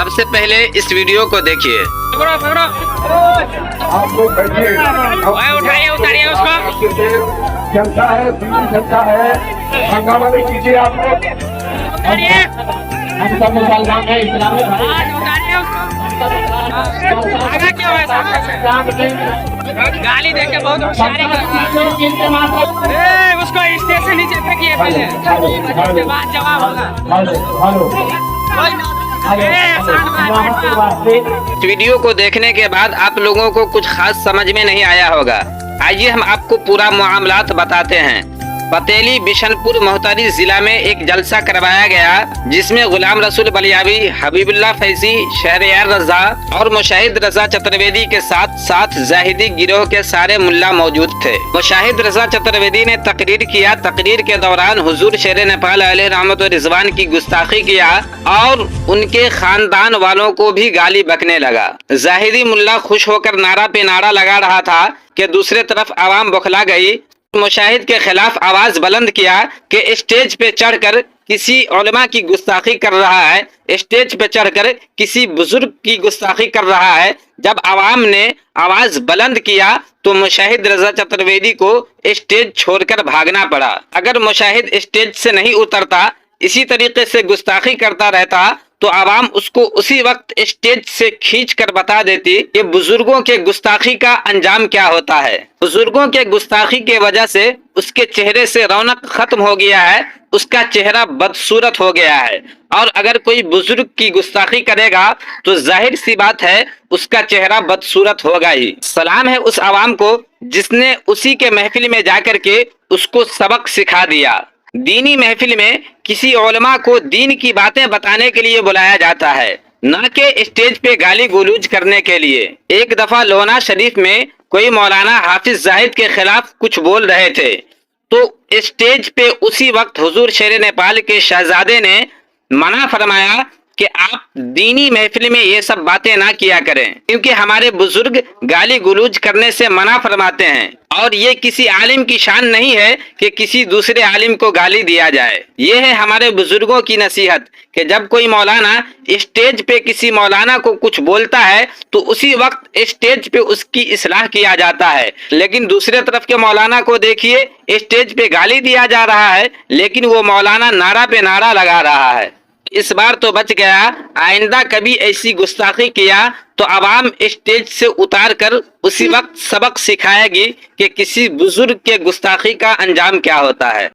سب سے پہلے اس ویڈیو کو دیکھیے۔ آپ لوگ بیٹھیے، اٹھائیے اتاریے اس کو۔ جلسہ ہے، دینی جلسہ ہے، ہنگامہ نہیں کیجیے آپ لوگ۔ ہم سب مسلمان ہیں، اسلامی بھائی۔ گالی دے کے بہت ہوشیاری کرتی ہے۔ اس کو اسٹیج سے نیچے پھینکیے پہلے، اس کے بعد جواب ہوگا۔ اس ویڈیو کو دیکھنے کے بعد آپ لوگوں کو کچھ خاص سمجھ میں نہیں آیا ہوگا۔ آئیے ہم آپ کو پورا معاملات بتاتے ہیں۔ پتیلی بشن پور محتری ضلع میں ایک جلسہ کروایا گیا جس میں غلام رسول بلیاوی، حبیب اللہ فیضی، شہریار رضا اور مشاہد رضا چترویدی کے ساتھ ساتھ زاہدی گروہ کے سارے ملا موجود تھے۔ مشاہد رضا چترویدی نے تقریر کیا۔ تقریر کے دوران حضور شیر نیپال علیہ رحمت و رضوان کی گستاخی کیا اور ان کے خاندان والوں کو بھی گالی بکنے لگا۔ زاہدی ملا خوش ہو کر نعرہ پہ نعرہ لگا رہا تھا کہ دوسرے طرف عوام بوکھلا گئی۔ مشاہد کے خلاف آواز بلند کیا کہ اسٹیج پہ چڑھ کر کسی علماء کی گستاخی کر رہا ہے، اسٹیج پہ چڑھ کر کسی بزرگ کی گستاخی کر رہا ہے۔ جب عوام نے آواز بلند کیا تو مشاہد رضا چترویدی کو اسٹیج چھوڑ کر بھاگنا پڑا۔ اگر مشاہد اسٹیج سے نہیں اترتا، اسی طریقے سے گستاخی کرتا رہتا تو عوام اس کو اسی وقت اسٹیج سے کھینچ کر بتا دیتی کہ بزرگوں کے گستاخی کا انجام کیا ہوتا ہے۔ بزرگوں کے گستاخی کے وجہ سے اس کے چہرے سے رونق ختم ہو گیا ہے، اس کا چہرہ بدصورت ہو گیا ہے، اور اگر کوئی بزرگ کی گستاخی کرے گا تو ظاہر سی بات ہے اس کا چہرہ بدصورت ہوگا ہی۔ سلام ہے اس عوام کو جس نے اسی کے محفل میں جا کر کے اس کو سبق سکھا دیا۔ دینی محفل میں کسی علماء کو دین کی باتیں بتانے کے لیے بلایا جاتا ہے، نہ کہ اسٹیج پہ گالی گلوچ کرنے کے لیے۔ ایک دفعہ لونا شریف میں کوئی مولانا حافظ زاہد کے خلاف کچھ بول رہے تھے تو اسٹیج پہ اسی وقت حضور شیر نیپال کے شہزادے نے منع فرمایا کہ آپ دینی محفل میں یہ سب باتیں نہ کیا کریں، کیونکہ ہمارے بزرگ گالی گلوچ کرنے سے منع فرماتے ہیں، اور یہ کسی عالم کی شان نہیں ہے کہ کسی دوسرے عالم کو گالی دیا جائے۔ یہ ہے ہمارے بزرگوں کی نصیحت کہ جب کوئی مولانا اسٹیج پہ کسی مولانا کو کچھ بولتا ہے تو اسی وقت اسٹیج پہ اس کی اصلاح کیا جاتا ہے، لیکن دوسرے طرف کے مولانا کو دیکھیے، اسٹیج پہ گالی دیا جا رہا ہے لیکن وہ مولانا نعرہ پہ نعرہ لگا رہا ہے۔ اس بار تو بچ گیا، آئندہ کبھی ایسی گستاخی کیا تو عوام اسٹیج سے اتار کر اسی وقت سبق سکھائے گی کہ کسی بزرگ کے گستاخی کا انجام کیا ہوتا ہے۔